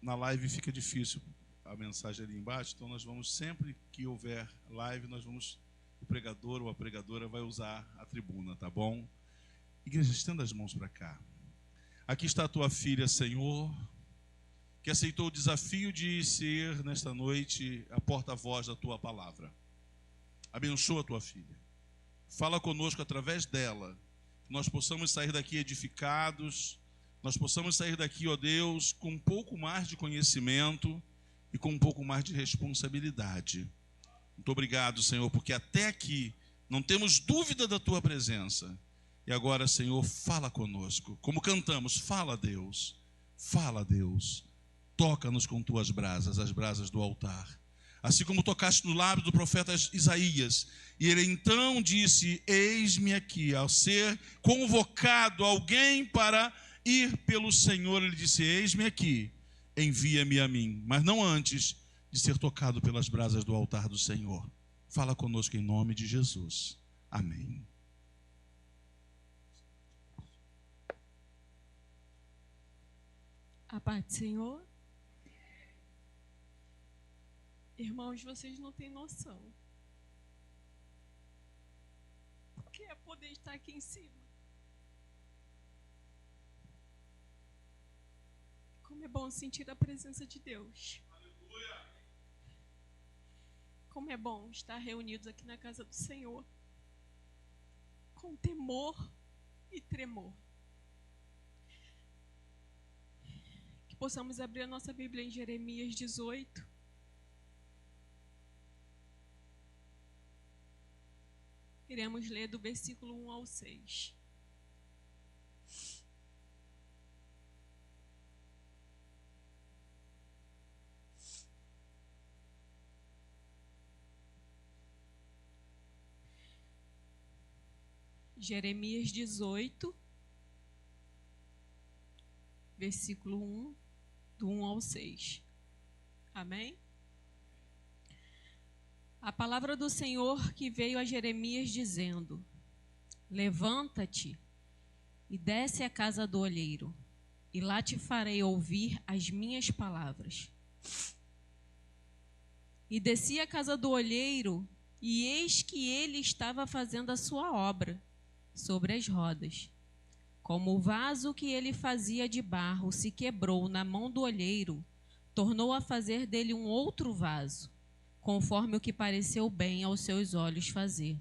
na live fica difícil a mensagem ali embaixo, então nós vamos, sempre que houver live, o pregador ou a pregadora vai usar a tribuna, tá bom? Igreja, estenda as mãos para cá. Aqui está a tua filha, Senhor, que aceitou o desafio de ser, nesta noite, a porta-voz da tua palavra. Abençoa a tua filha. Fala conosco através dela, que nós possamos sair daqui edificados, nós possamos sair daqui, ó Deus, com um pouco mais de conhecimento e com um pouco mais de responsabilidade. Muito obrigado, Senhor, porque até aqui não temos dúvida da tua presença. E agora, Senhor, fala conosco. Como cantamos, fala, Deus. Fala, Deus. Toca-nos com tuas brasas, as brasas do altar. Assim como tocaste no lábio do profeta Isaías. E ele então disse: eis-me aqui. Ao ser convocado alguém para ir pelo Senhor, ele disse: eis-me aqui, envia-me a mim. Mas não antes de ser tocado pelas brasas do altar do Senhor. Fala conosco em nome de Jesus. Amém. A paz do Senhor. Irmãos, vocês não têm noção o que é poder estar aqui em cima. Como é bom sentir a presença de Deus. Aleluia. Como é bom estar reunidos aqui na casa do Senhor, com temor e tremor. Que possamos abrir a nossa Bíblia em Jeremias 18. Iremos ler do versículo 1 ao 6. Jeremias 18, versículo 1, do 1 ao 6. Amém? A palavra do Senhor que veio a Jeremias dizendo: levanta-te e desce à casa do olheiro, e lá te farei ouvir as minhas palavras. E desci à casa do olheiro, e eis que ele estava fazendo a sua obra sobre as rodas. Como o vaso que ele fazia de barro se quebrou na mão do olheiro, tornou a fazer dele um outro vaso, conforme o que pareceu bem aos seus olhos fazer.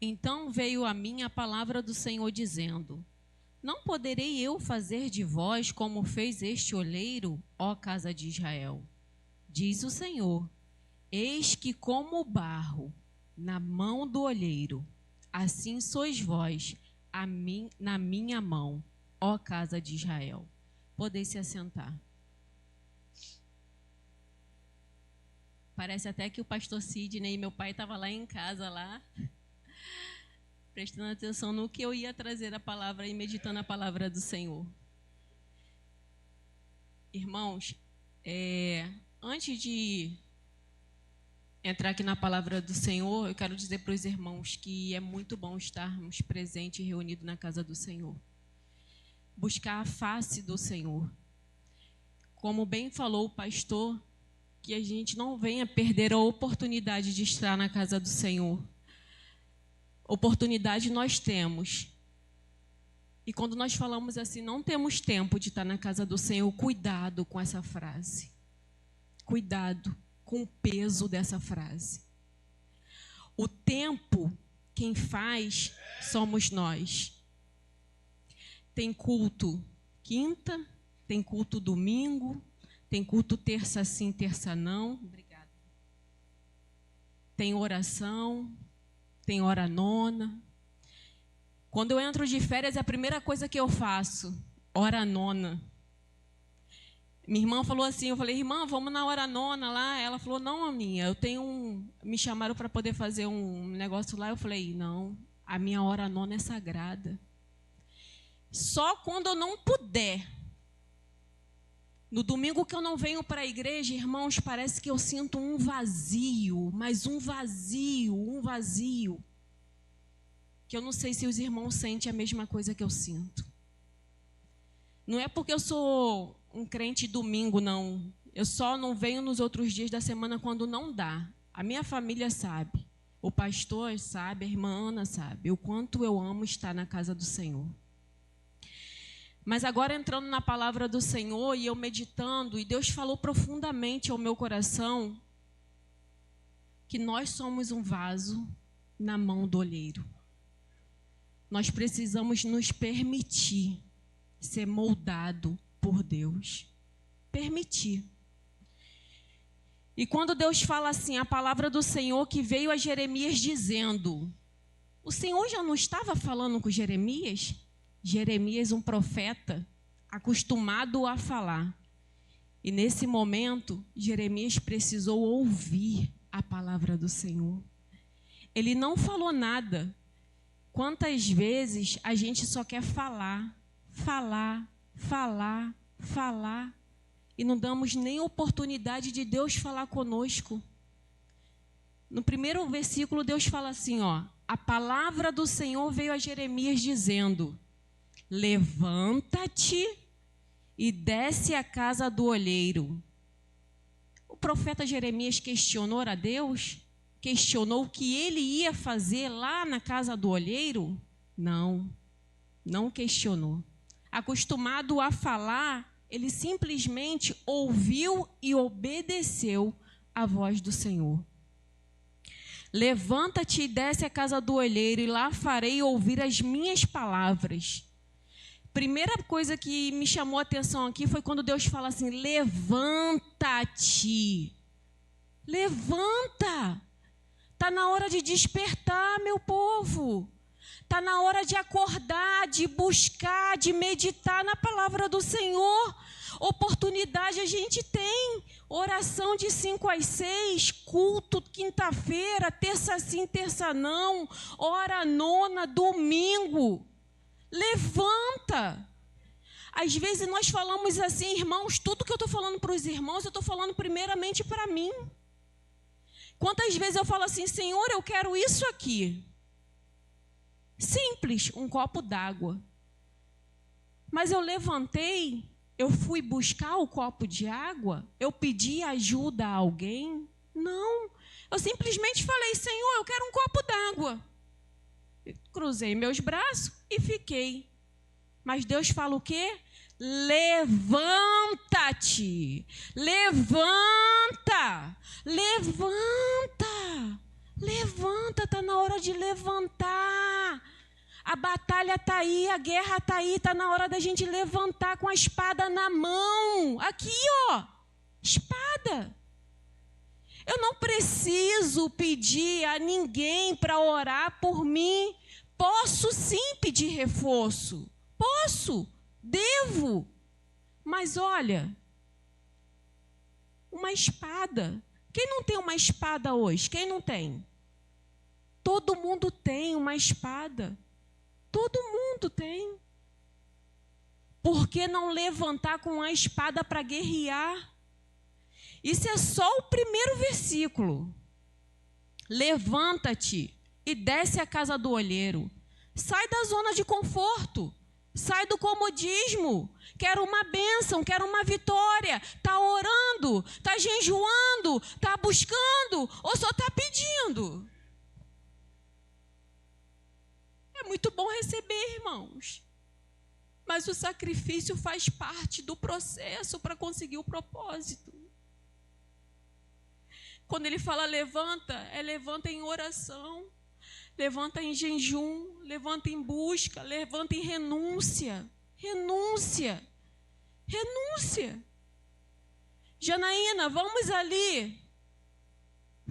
Então veio a mim a palavra do Senhor dizendo: não poderei eu fazer de vós como fez este olheiro, ó casa de Israel? Diz o Senhor: eis que como o barro na mão do olheiro, assim sois vós na minha mão, ó casa de Israel. Podem se assentar. Parece até que o pastor Sidney e meu pai estavam lá em casa, lá, prestando atenção no que eu ia trazer a palavra e meditando a palavra do Senhor. Irmãos, antes de entrar aqui na palavra do Senhor, eu quero dizer para os irmãos que é muito bom estarmos presentes e reunidos na casa do Senhor. Buscar a face do Senhor. Como bem falou o pastor, que a gente não venha perder a oportunidade de estar na casa do Senhor. Oportunidade nós temos. E quando nós falamos assim, não temos tempo de estar na casa do Senhor, cuidado com essa frase. Cuidado com o peso dessa frase. O tempo, quem faz, somos nós. Tem culto quinta, tem culto domingo, tem culto terça sim, terça não. Obrigada. Tem oração, tem hora nona. Quando eu entro de férias, a primeira coisa que eu faço, hora nona. Minha irmã falou assim, eu falei: irmã, vamos na hora nona lá. Ela falou: não, minha, me chamaram para poder fazer um negócio lá. Eu falei: não, a minha hora nona é sagrada. Só quando eu não puder. No domingo que eu não venho para a igreja, irmãos, parece que eu sinto um vazio, mas um vazio. Que eu não sei se os irmãos sentem a mesma coisa que eu sinto. Não é porque eu sou um crente domingo, não. Eu só não venho nos outros dias da semana quando não dá. A minha família sabe. O pastor sabe, a irmã Ana sabe. O quanto eu amo estar na casa do Senhor. Mas agora entrando na palavra do Senhor e eu meditando, e Deus falou profundamente ao meu coração que nós somos um vaso na mão do olheiro. Nós precisamos nos permitir ser moldado por Deus. Permitir. E quando Deus fala assim, a palavra do Senhor que veio a Jeremias dizendo, o Senhor já não estava falando com Jeremias? Jeremias, um profeta, acostumado a falar. E nesse momento, Jeremias precisou ouvir a palavra do Senhor. Ele não falou nada. Quantas vezes a gente só quer falar, e não damos nem oportunidade de Deus falar conosco. No primeiro versículo, Deus fala assim, ó, a palavra do Senhor veio a Jeremias dizendo, levanta-te e desce à casa do olheiro. O profeta Jeremias questionou a Deus? Questionou o que ele ia fazer lá na casa do olheiro? Não, não questionou. Acostumado a falar, ele simplesmente ouviu e obedeceu à voz do Senhor. Levanta-te e desce à casa do olheiro, e lá farei ouvir as minhas palavras. Primeira coisa que me chamou a atenção aqui foi quando Deus fala assim, levanta-te. Levanta. Está na hora de despertar, meu povo. Está na hora de acordar, de buscar, de meditar na palavra do Senhor. Oportunidade a gente tem. Oração de 5 às 6, culto quinta-feira, terça sim, terça não, hora nona, domingo. Levanta. Às vezes nós falamos assim, irmãos, tudo que eu estou falando para os irmãos, eu estou falando primeiramente para mim. Quantas vezes eu falo assim, Senhor, eu quero isso aqui. Simples, um copo d'água. Mas eu levantei, eu fui buscar o copo de água, eu pedi ajuda a alguém? Não, eu simplesmente falei, Senhor, eu quero um copo d'água. Cruzei meus braços e fiquei. Mas Deus fala o quê? Levanta-te, levanta, levanta, levanta, está na hora de levantar. A batalha está aí, a guerra está aí, está na hora da gente levantar com a espada na mão. Aqui, ó, espada. Eu não preciso pedir a ninguém para orar por mim. Posso sim pedir reforço. Posso, devo. Mas olha, uma espada. Quem não tem uma espada hoje? Quem não tem? Todo mundo tem uma espada. Todo mundo tem. Por que não levantar com a espada para guerrear? Isso é só o primeiro versículo. Levanta-te e desce à casa do olheiro. Sai da zona de conforto. Sai do comodismo. Quero uma bênção, quero uma vitória. Está orando, está jejuando, está buscando ou só está pedindo? É muito bom receber, irmãos. Mas o sacrifício faz parte do processo para conseguir o propósito. Quando ele fala levanta, é levanta em oração, levanta em jejum, levanta em busca, levanta em renúncia. Renúncia. Renúncia. Janaína, vamos ali.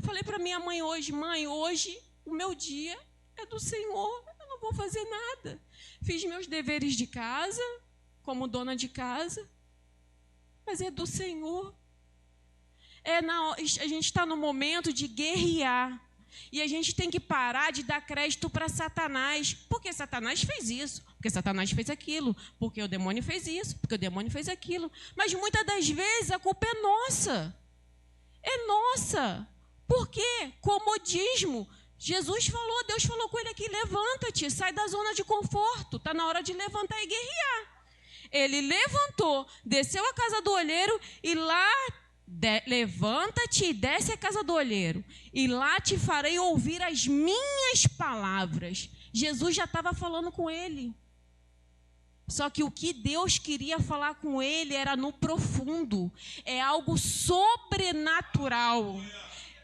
Falei para minha mãe hoje, mãe, hoje o meu dia é do Senhor, eu não vou fazer nada. Fiz meus deveres de casa, como dona de casa, mas é do Senhor. A gente está no momento de guerrear. E a gente tem que parar de dar crédito para Satanás. Porque Satanás fez isso, porque Satanás fez aquilo, porque o demônio fez isso, porque o demônio fez aquilo. Mas muitas das vezes a culpa é nossa. É nossa. Por quê? Comodismo. Jesus falou, Deus falou com ele aqui, levanta-te, sai da zona de conforto. Está na hora de levantar e guerrear. Ele levantou, desceu à casa do olheiro e lá, levanta-te e desce à casa do olheiro, e lá te farei ouvir as minhas palavras. Jesus já estava falando com ele. Só que o que Deus queria falar com ele era no profundo. É algo sobrenatural.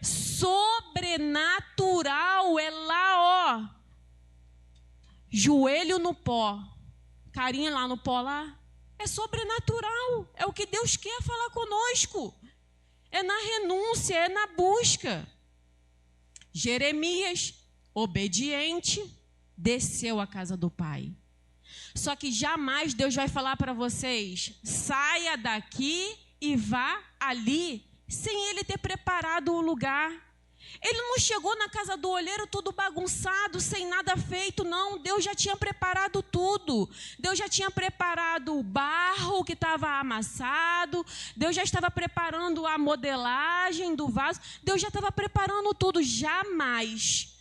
Sobrenatural. É lá, ó. Joelho no pó. Carinha lá no pó lá. É sobrenatural. É o que Deus quer falar conosco. É na renúncia, é na busca. Jeremias, obediente, desceu à casa do pai. Só que jamais Deus vai falar para vocês, saia daqui e vá ali, sem ele ter preparado o lugar. Ele não chegou na casa do olheiro tudo bagunçado, sem nada feito, não. Deus já tinha preparado tudo. Deus já tinha preparado o barro que estava amassado. Deus já estava preparando a modelagem do vaso. Deus já estava preparando tudo. Jamais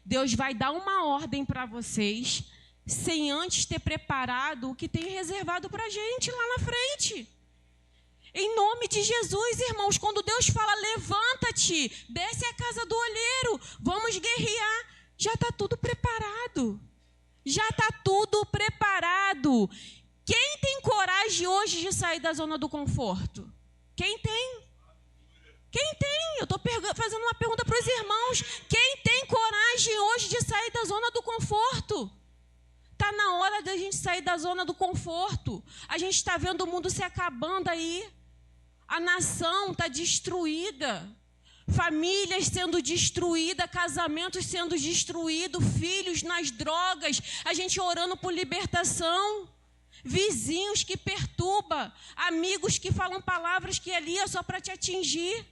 Deus vai dar uma ordem para vocês sem antes ter preparado o que tem reservado para a gente lá na frente. Em nome de Jesus, irmãos, quando Deus fala, levanta-te, desce à casa do olheiro, vamos guerrear, já está tudo preparado. Já está tudo preparado. Quem tem coragem hoje de sair da zona do conforto? Quem tem? Quem tem? Eu estou fazendo uma pergunta para os irmãos. Quem tem coragem hoje de sair da zona do conforto? Está na hora da gente sair da zona do conforto. A gente está vendo o mundo se acabando aí. A nação está destruída. Famílias sendo destruídas, casamentos sendo destruídos, filhos nas drogas, a gente orando por libertação. Vizinhos que perturbam, amigos que falam palavras que ali é só para te atingir.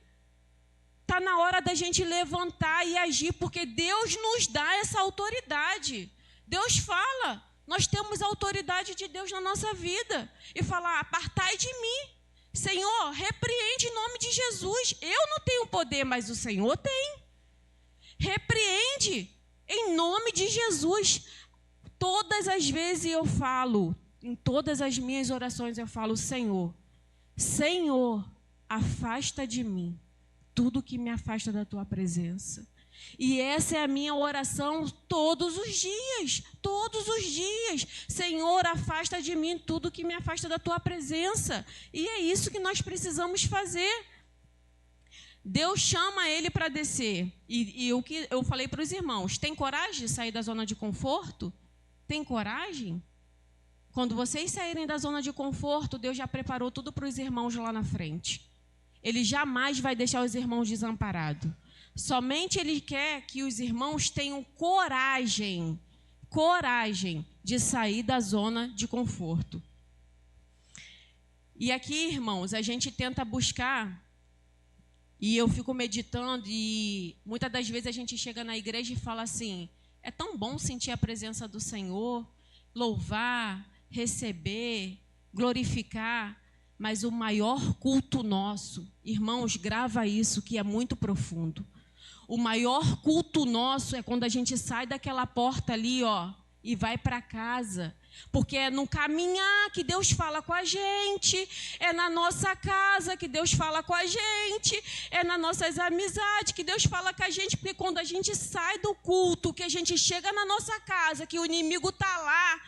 Está na hora da gente levantar e agir, porque Deus nos dá essa autoridade. Deus fala, nós temos a autoridade de Deus na nossa vida. E falar, apartai de mim. Senhor, repreende em nome de Jesus. Eu não tenho poder, mas o Senhor tem. Repreende em nome de Jesus. Todas as vezes eu falo, em todas as minhas orações eu falo, Senhor, afasta de mim tudo que me afasta da tua presença. E essa é a minha oração todos os dias. Senhor, afasta de mim tudo que me afasta da tua presença. E é isso que nós precisamos fazer. Deus chama ele para descer. E o que eu falei para os irmãos, tem coragem de sair da zona de conforto? Tem coragem? Quando vocês saírem da zona de conforto, Deus já preparou tudo para os irmãos lá na frente. Ele jamais vai deixar os irmãos desamparados. Somente Ele quer que os irmãos tenham coragem de sair da zona de conforto. E aqui, irmãos, a gente tenta buscar, e eu fico meditando, e muitas das vezes a gente chega na igreja e fala assim, é tão bom sentir a presença do Senhor, louvar, receber, glorificar, mas o maior culto nosso, irmãos, grava isso, que é muito profundo. O maior culto nosso é quando a gente sai daquela porta ali, ó, e vai para casa. Porque é no caminhar que Deus fala com a gente, é na nossa casa que Deus fala com a gente, é nas nossas amizades que Deus fala com a gente. Porque quando a gente sai do culto, que a gente chega na nossa casa, que o inimigo está lá,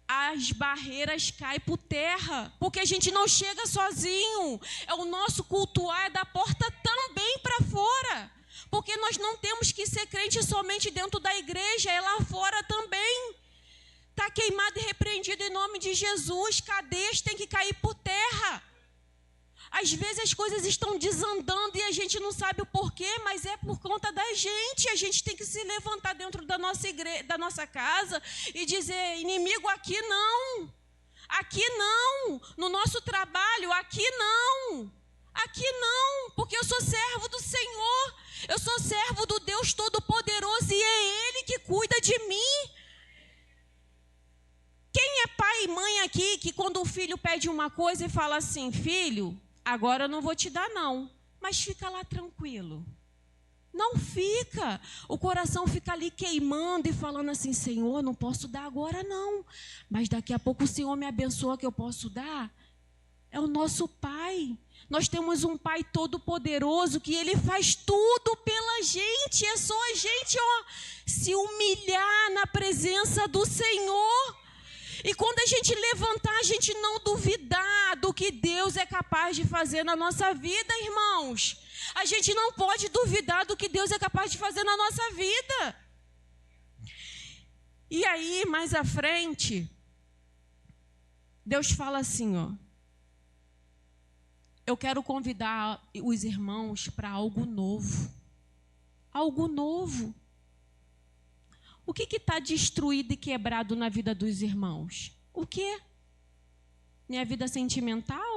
as barreiras caem por terra, porque a gente não chega sozinho. É o nosso cultuar é da porta também para fora. Porque nós não temos que ser crente somente dentro da igreja, é lá fora também. Está queimado e repreendido em nome de Jesus. Cadeias têm que cair por terra. Às vezes as coisas estão desandando e a gente não sabe o porquê, mas é por conta da gente. A gente tem que se levantar dentro da nossa igreja, da nossa casa e dizer, inimigo, aqui não. Aqui não. No nosso trabalho, aqui não. Aqui não, porque eu sou servo do Senhor. Eu sou servo do Deus Todo-Poderoso e é Ele que cuida de mim. Quem é pai e mãe aqui que quando o filho pede uma coisa e fala assim, filho, agora eu não vou te dar não, mas fica lá tranquilo. Não fica. O coração fica ali queimando e falando assim, Senhor, não posso dar agora não. Mas daqui a pouco o Senhor me abençoa que eu posso dar. É o nosso Pai. Nós temos um Pai todo-poderoso que Ele faz tudo pela gente. É só a gente, se humilhar na presença do Senhor. E quando a gente levantar, a gente não duvidar do que Deus é capaz de fazer na nossa vida, irmãos. A gente não pode duvidar do que Deus é capaz de fazer na nossa vida. E aí, mais à frente, Deus fala assim, eu quero convidar os irmãos para algo novo. Algo novo. O que está destruído e quebrado na vida dos irmãos? O quê? Minha vida sentimental?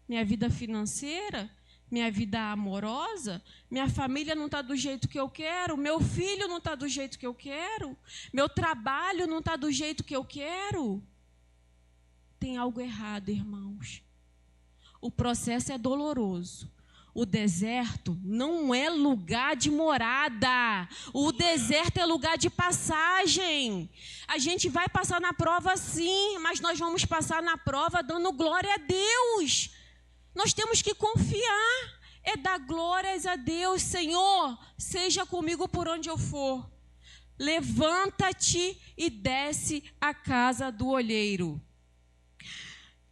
Minha vida financeira? Minha vida amorosa? Minha família não está do jeito que eu quero? Meu filho não está do jeito que eu quero? Meu trabalho não está do jeito que eu quero? Tem algo errado, irmãos. O processo é doloroso. O deserto não é lugar de morada. O deserto é lugar de passagem. A gente vai passar na prova sim, mas nós vamos passar na prova dando glória a Deus. Nós temos que confiar. É dar glórias a Deus. Senhor, seja comigo por onde eu for. Levanta-te e desce à casa do olheiro.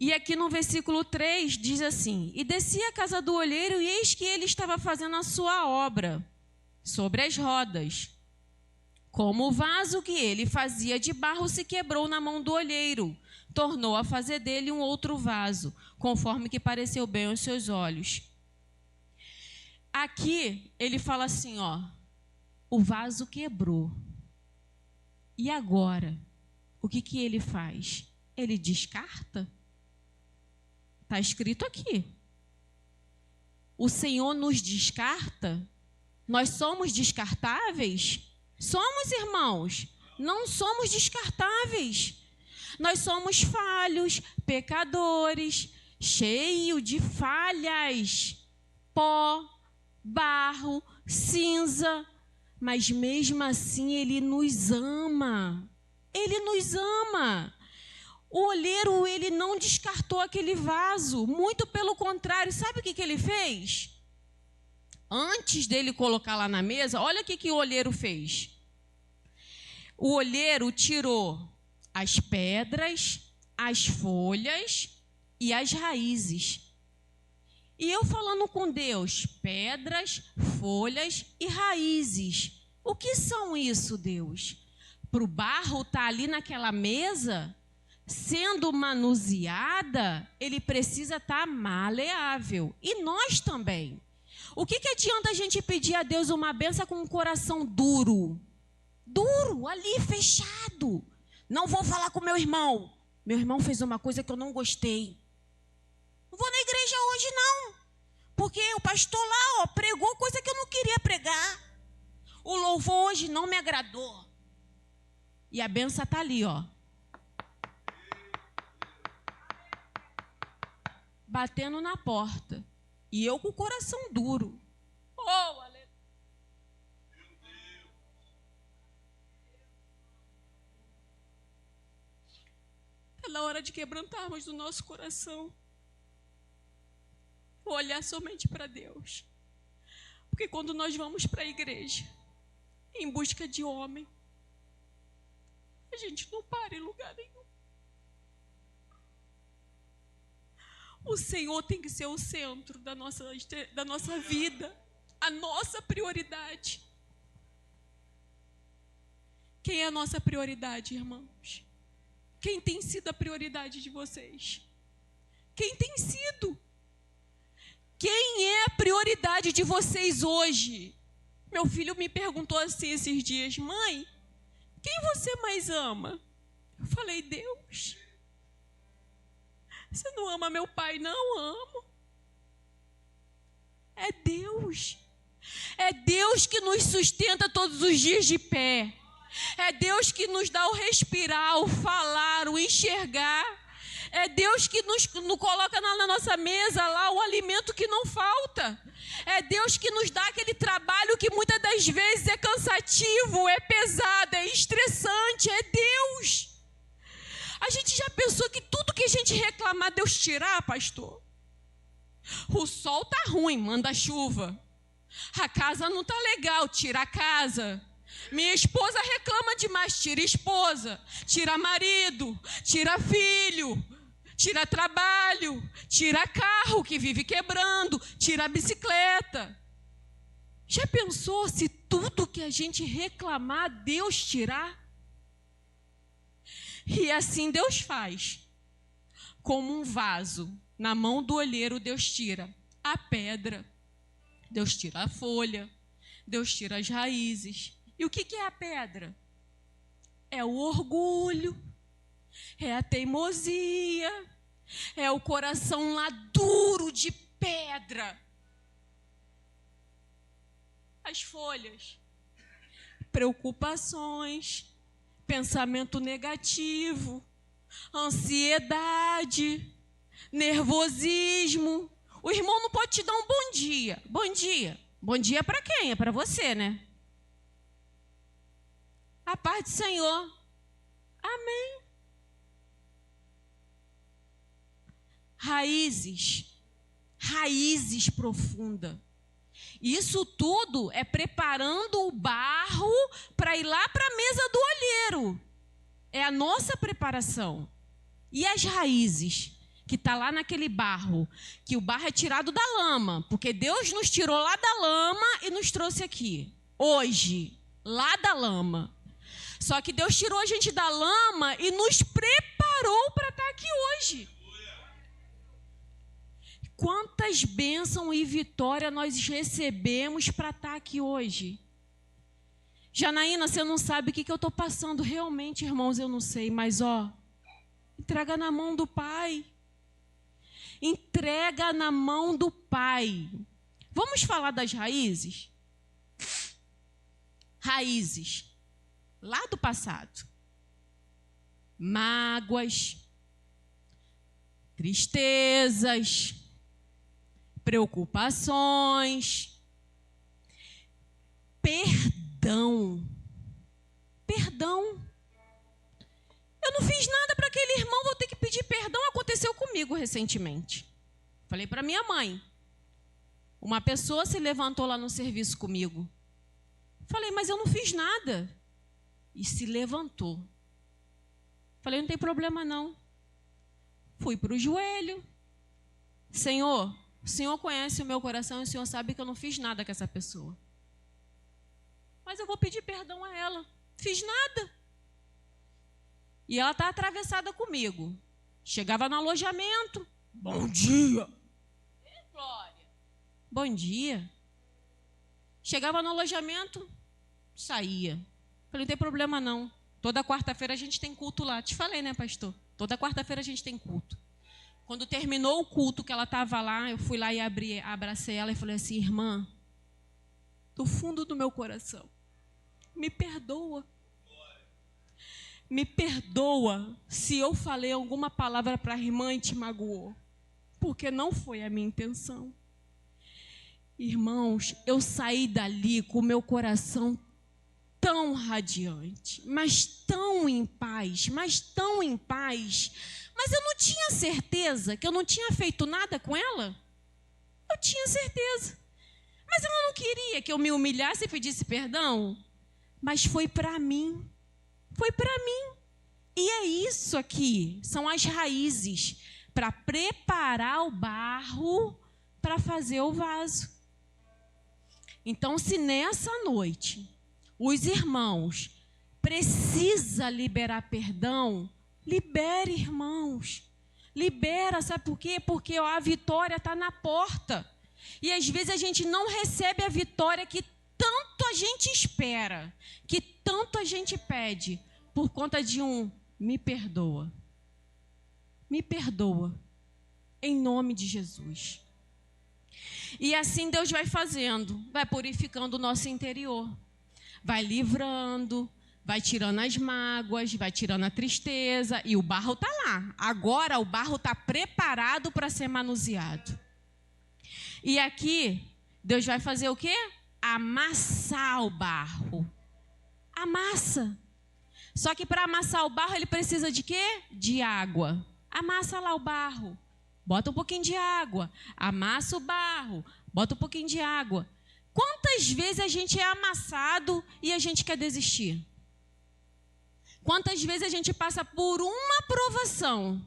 E aqui no versículo 3 diz assim, e desci à casa do olheiro, e eis que ele estava fazendo a sua obra sobre as rodas. Como o vaso que ele fazia de barro se quebrou na mão do olheiro, tornou a fazer dele um outro vaso, conforme que pareceu bem aos seus olhos. Aqui ele fala assim, o vaso quebrou. E agora? O que ele faz? Ele descarta? Está escrito aqui. O Senhor nos descarta? Nós somos descartáveis? Somos, irmãos. Não somos descartáveis. Nós somos falhos, pecadores, cheios de falhas. Pó, barro, cinza. Mas mesmo assim Ele nos ama. Ele nos ama. O olheiro, ele não descartou aquele vaso, muito pelo contrário. Sabe o que ele fez? Antes dele colocar lá na mesa, olha o que o olheiro fez. O olheiro tirou as pedras, as folhas e as raízes. E eu falando com Deus, pedras, folhas e raízes. O que são isso, Deus? Para o barro estar ali naquela mesa, sendo manuseada, ele precisa estar maleável. E nós também. O que adianta a gente pedir a Deus uma bênção com um coração duro? Duro, ali, fechado. Não vou falar com meu irmão. Meu irmão fez uma coisa que eu não gostei. Não vou na igreja hoje, não. Porque o pastor lá, pregou coisa que eu não queria pregar. O louvor hoje não me agradou. E a bênção está ali, batendo na porta. E eu com o coração duro. Aleluia. É na hora de quebrantarmos do nosso coração. Olhar somente para Deus. Porque quando nós vamos para a igreja, em busca de homem, a gente não para em lugar nenhum. O Senhor tem que ser o centro da nossa vida, a nossa prioridade. Quem é a nossa prioridade, irmãos? Quem tem sido a prioridade de vocês? Quem tem sido? Quem é a prioridade de vocês hoje? Meu filho me perguntou assim esses dias, mãe, quem você mais ama? Eu falei, Deus. Você não ama meu pai? Não, amo. É Deus. É Deus que nos sustenta todos os dias de pé. É Deus que nos dá o respirar, o falar, o enxergar. É Deus que nos coloca na nossa mesa lá o alimento que não falta. É Deus que nos dá aquele trabalho que muitas das vezes é cansativo, é pesado, é estressante. É Deus. A gente já pensou que tudo que a gente reclamar, Deus tirar, pastor? O sol tá ruim, manda chuva. A casa não tá legal, tira a casa. Minha esposa reclama demais, tira esposa, tira marido, tira filho, tira trabalho, tira carro que vive quebrando, tira a bicicleta. Já pensou se tudo que a gente reclamar, Deus tirar? E assim Deus faz. Como um vaso, na mão do olheiro, Deus tira a pedra, Deus tira a folha, Deus tira as raízes. E o que é a pedra? É o orgulho, é a teimosia, é o coração lá duro de pedra. As folhas, preocupações, pensamento negativo, ansiedade, nervosismo. O irmão não pode te dar um bom dia. Bom dia. Bom dia para quem? É para você, né? A paz do Senhor. Amém. Raízes profundas. Isso tudo é preparando o barro para ir lá para a mesa do olheiro. É a nossa preparação. E as raízes, que está lá naquele barro, que o barro é tirado da lama, porque Deus nos tirou lá da lama e nos trouxe aqui, hoje, lá da lama. Só que Deus tirou a gente da lama e nos preparou para estar aqui hoje. Quantas bênçãos e vitória nós recebemos para estar aqui hoje. Janaína, você não sabe o que eu estou passando. Realmente, irmãos, eu não sei. Mas, entrega na mão do Pai. Entrega na mão do Pai. Vamos falar das raízes? Raízes. Lá do passado. Mágoas. Tristezas. Preocupações. Perdão. Eu não fiz nada para aquele irmão, vou ter que pedir perdão. Aconteceu comigo recentemente. Falei para minha mãe. Uma pessoa se levantou lá no serviço comigo. Falei, mas eu não fiz nada. E se levantou. Falei, não tem problema não. Fui para o joelho. Senhor, o Senhor conhece o meu coração e o Senhor sabe que eu não fiz nada com essa pessoa. Mas eu vou pedir perdão a ela. Fiz nada. E ela está atravessada comigo. Chegava no alojamento. Bom dia. Glória. Bom dia. Chegava no alojamento, saía. Falei, não tem problema não. Toda quarta-feira a gente tem culto lá. Te falei, né, pastor? Toda quarta-feira a gente tem culto. Quando terminou o culto que ela estava lá, eu fui lá e abracei ela e falei assim, irmã, do fundo do meu coração, me perdoa. Me perdoa se eu falei alguma palavra para a irmã e te magoou, porque não foi a minha intenção. Irmãos, eu saí dali com o meu coração tão radiante, mas tão em paz, mas eu não tinha certeza que eu não tinha feito nada com ela. Eu tinha certeza. Mas ela não queria que eu me humilhasse e pedisse perdão. Mas foi para mim. Foi para mim. E é isso aqui, são as raízes para preparar o barro para fazer o vaso. Então, se nessa noite os irmãos precisam liberar perdão, libere, irmãos. Libera, sabe por quê? Porque a vitória está na porta. E às vezes a gente não recebe a vitória que tanto a gente espera, que tanto a gente pede, por conta de me perdoa. Me perdoa. Em nome de Jesus. E assim Deus vai fazendo, vai purificando o nosso interior. Vai livrando, vai tirando as mágoas, vai tirando a tristeza, e o barro está lá. Agora o barro está preparado para ser manuseado. E aqui, Deus vai fazer o quê? Amassar o barro. Amassa. Só que para amassar o barro, ele precisa de quê? De água. Amassa lá o barro. Bota um pouquinho de água. Amassa o barro. Bota um pouquinho de água. Quantas vezes a gente é amassado e a gente quer desistir? Quantas vezes a gente passa por uma provação,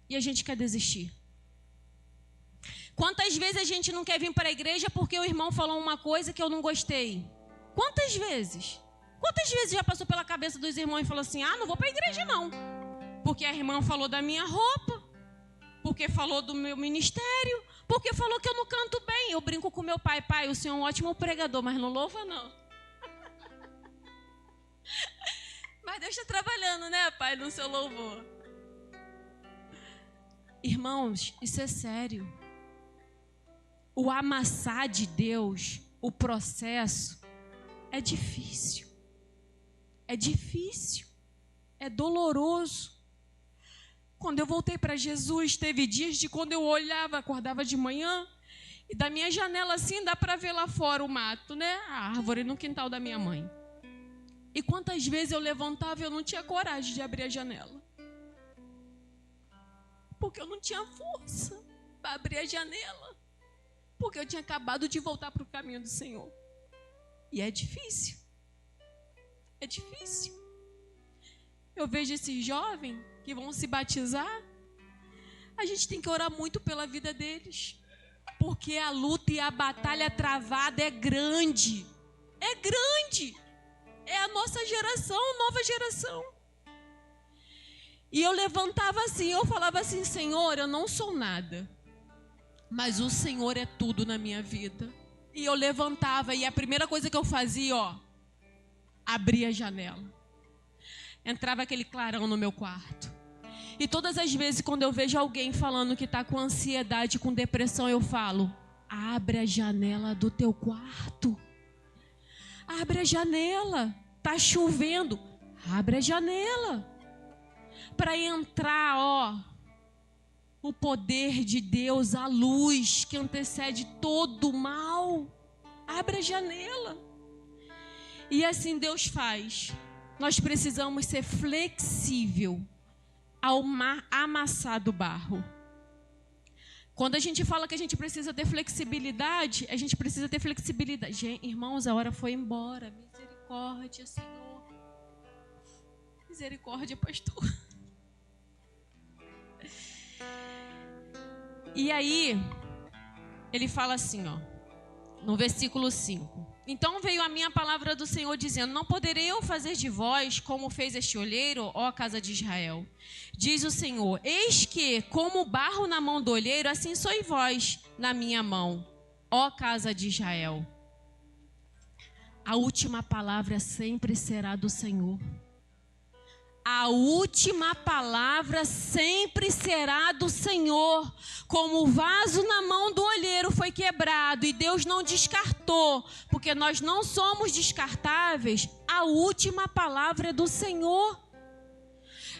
e a gente quer desistir? Quantas vezes a gente não quer vir para a igreja porque o irmão falou uma coisa que eu não gostei? Quantas vezes? Quantas vezes já passou pela cabeça dos irmãos e falou assim, não vou para a igreja não, porque a irmã falou da minha roupa, porque falou do meu ministério, porque falou que eu não canto bem. Eu brinco com meu pai, o senhor é um ótimo pregador, mas não louva não. Mas Deus está trabalhando, né, pai, no seu louvor. Irmãos, isso é sério. O amassar de Deus, o processo, é difícil. É difícil. É doloroso. Quando eu voltei para Jesus, teve dias de quando eu olhava, acordava de manhã, e da minha janela assim, dá para ver lá fora o mato, né? A árvore no quintal da minha mãe. E quantas vezes eu levantava e eu não tinha coragem de abrir a janela. Porque eu não tinha força para abrir a janela. Porque eu tinha acabado de voltar para o caminho do Senhor. E é difícil. É difícil. Eu vejo esses jovens que vão se batizar. A gente tem que orar muito pela vida deles. Porque a luta e a batalha travada é grande. É grande. É a nossa geração, nova geração. E eu levantava assim, eu falava assim, Senhor, eu não sou nada. Mas o Senhor é tudo na minha vida. E eu levantava e a primeira coisa que eu fazia, abria a janela. Entrava aquele clarão no meu quarto. E todas as vezes quando eu vejo alguém falando que está com ansiedade, com depressão, eu falo, abre a janela do teu quarto. Abre a janela. Está chovendo. Abre a janela. Para entrar, o poder de Deus, a luz que antecede todo o mal. Abre a janela. E assim Deus faz. Nós precisamos ser flexível ao amassar do barro. Quando a gente fala que a gente precisa ter flexibilidade, a gente precisa ter flexibilidade. Gente, irmãos, a hora foi embora. Misericórdia, Senhor. Misericórdia, pastor. E aí, ele fala assim, no versículo 5. Então veio a minha palavra do Senhor dizendo, não poderei eu fazer de vós como fez este olheiro, ó casa de Israel. Diz o Senhor, eis que como barro na mão do olheiro, assim sois vós na minha mão, ó casa de Israel. A última palavra sempre será do Senhor. A última palavra sempre será do Senhor. Como o vaso na mão do olheiro foi quebrado e Deus não descartou, porque nós não somos descartáveis, a última palavra é do Senhor.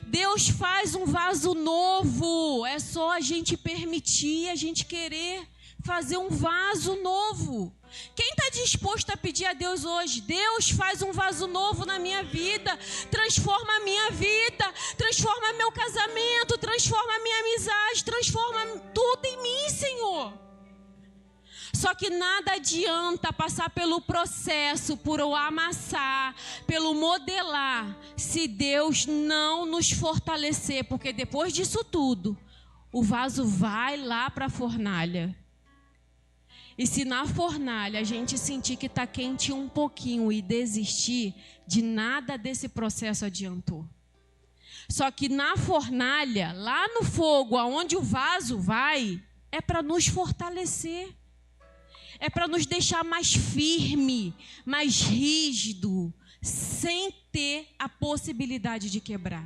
Deus faz um vaso novo, é só a gente permitir, a gente querer fazer um vaso novo. Quem está disposto a pedir a Deus hoje? Deus, faz um vaso novo na minha vida, transforma a minha vida, transforma meu casamento, transforma a minha amizade, transforma tudo em mim, Senhor. Só que nada adianta passar pelo processo, por o amassar, pelo modelar, se Deus não nos fortalecer, porque depois disso tudo, o vaso vai lá para a fornalha. E se na fornalha a gente sentir que está quente um pouquinho e desistir, de nada desse processo adiantou. Só que na fornalha, lá no fogo, aonde o vaso vai, é para nos fortalecer. É para nos deixar mais firme, mais rígido, sem ter a possibilidade de quebrar.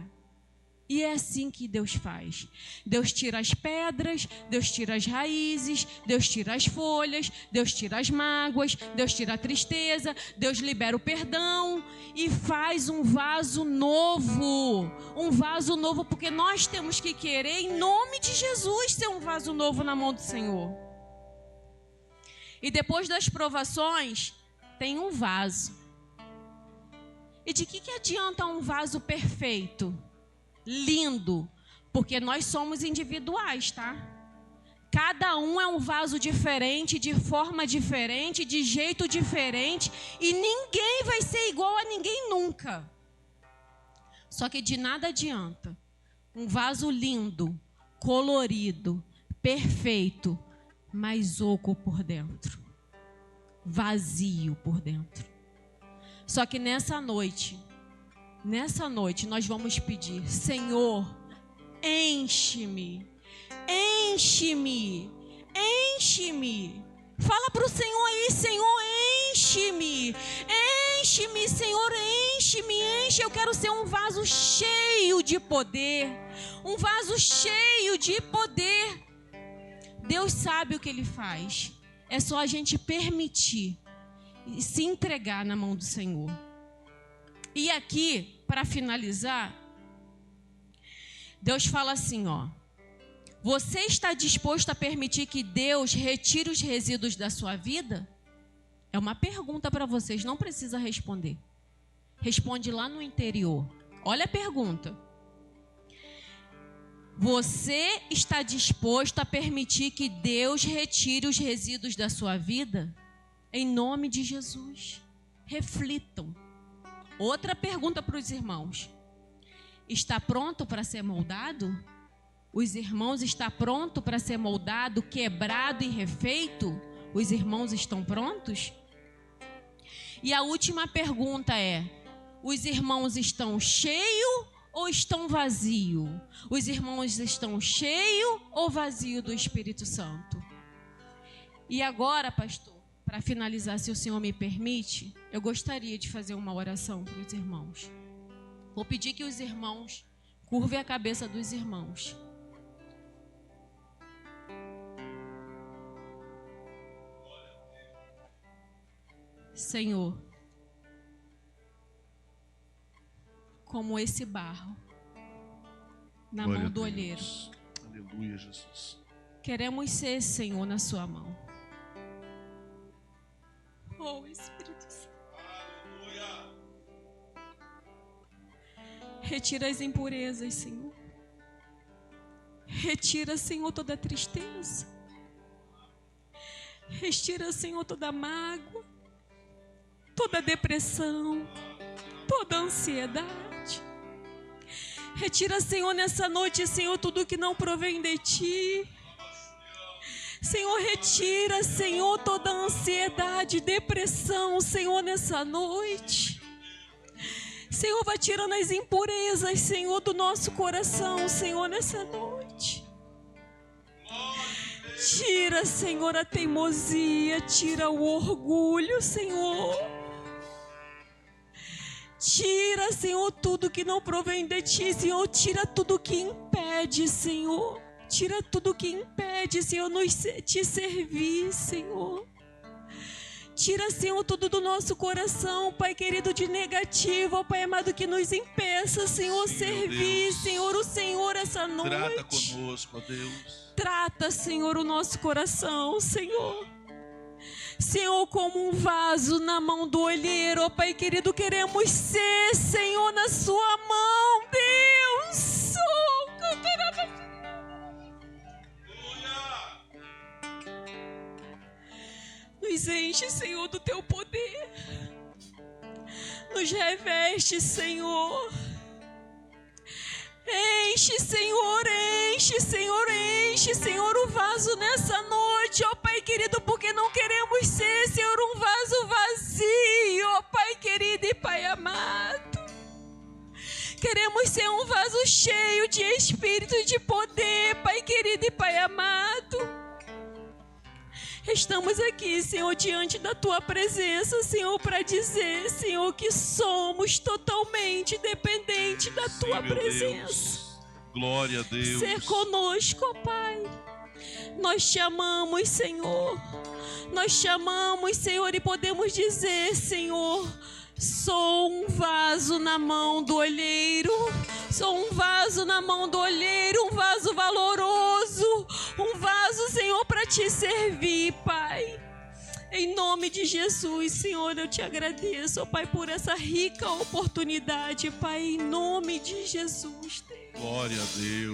E é assim que Deus faz. Deus tira as pedras, Deus tira as raízes, Deus tira as folhas, Deus tira as mágoas, Deus tira a tristeza, Deus libera o perdão e faz um vaso novo. Um vaso novo, porque nós temos que querer, em nome de Jesus, ser um vaso novo na mão do Senhor. E depois das provações, tem um vaso. E de que adianta um vaso perfeito? Lindo, porque nós somos individuais, tá? Cada um é um vaso diferente, de forma diferente, de jeito diferente, e ninguém vai ser igual a ninguém nunca. Só que de nada adianta um vaso lindo, colorido, perfeito, mas oco por dentro, vazio por dentro. Só que nessa noite nós vamos pedir: Senhor, enche-me, enche-me, enche-me. Fala para o Senhor aí: Senhor, enche-me, enche-me, Senhor, enche-me, enche. Eu quero ser um vaso cheio de poder, um vaso cheio de poder. Deus sabe o que Ele faz. É só a gente permitir e se entregar na mão do Senhor. E aqui, para finalizar, Deus fala assim, ó: você está disposto a permitir que Deus retire os resíduos da sua vida? É uma pergunta para vocês, não precisa responder. Responde lá no interior. Olha a pergunta. Você está disposto a permitir que Deus retire os resíduos da sua vida? Em nome de Jesus. Reflitam. Outra pergunta para os irmãos: está pronto para ser moldado? Os irmãos estão prontos para ser moldado, quebrado e refeito? Os irmãos estão prontos? E a última pergunta é: os irmãos estão cheios ou estão vazios? Os irmãos estão cheios ou vazios do Espírito Santo? E agora, pastor, para finalizar, se o Senhor me permite, eu gostaria de fazer uma oração para os irmãos. Vou pedir que os irmãos curvem a cabeça dos irmãos. Senhor, como esse barro na mão do olheiro. Aleluia, Jesus. Queremos ser, Senhor, na sua mão. Oh, Espírito Santo. Aleluia. Retira as impurezas, Senhor. Retira, Senhor, toda a tristeza. Retira, Senhor, toda a mágoa, toda a depressão, toda a ansiedade. Retira, Senhor, nessa noite, Senhor, tudo que não provém de Ti. Senhor, retira, Senhor, toda a ansiedade, depressão, Senhor, nessa noite. Senhor, vai tirando as impurezas, Senhor, do nosso coração, Senhor, nessa noite. Tira, Senhor, a teimosia, tira o orgulho, Senhor. Tira, Senhor, tudo que não provém de Ti, Senhor. Tira tudo que impede, Senhor. Tira tudo que impede, Senhor, Te servir, Senhor. Tira, Senhor, tudo do nosso coração, Pai querido, de negativo, ó Pai amado, que nos impeça, Senhor, servir, Senhor, o Senhor essa noite. Trata conosco, ó Deus. Trata, Senhor, o nosso coração, Senhor. Senhor, como um vaso na mão do olheiro, ó Pai querido, queremos ser, Senhor, na sua mão, Deus. Nos enche, Senhor, do Teu poder. Nos reveste, Senhor. Enche, Senhor, enche, Senhor, enche, Senhor, o vaso nessa noite, ó Pai querido, porque não queremos ser, Senhor, um vaso vazio, ó Pai querido e Pai amado. Queremos ser um vaso cheio de Espírito e de poder, Pai querido e Pai amado. Estamos aqui, Senhor, diante da Tua presença, Senhor, para dizer, Senhor, que somos totalmente dependentes da Tua presença. Glória a Deus. ser conosco, ó Pai. Nós te amamos, Senhor. Nós te amamos, Senhor, e podemos dizer, Senhor, sou um vaso na mão do olheiro. Sou um vaso na mão do olheiro, um vaso valoroso, um vaso, Senhor, para te servir, Pai. Em nome de Jesus, Senhor, eu te agradeço, ó Pai, por essa rica oportunidade, Pai, em nome de Jesus. Glória a Deus.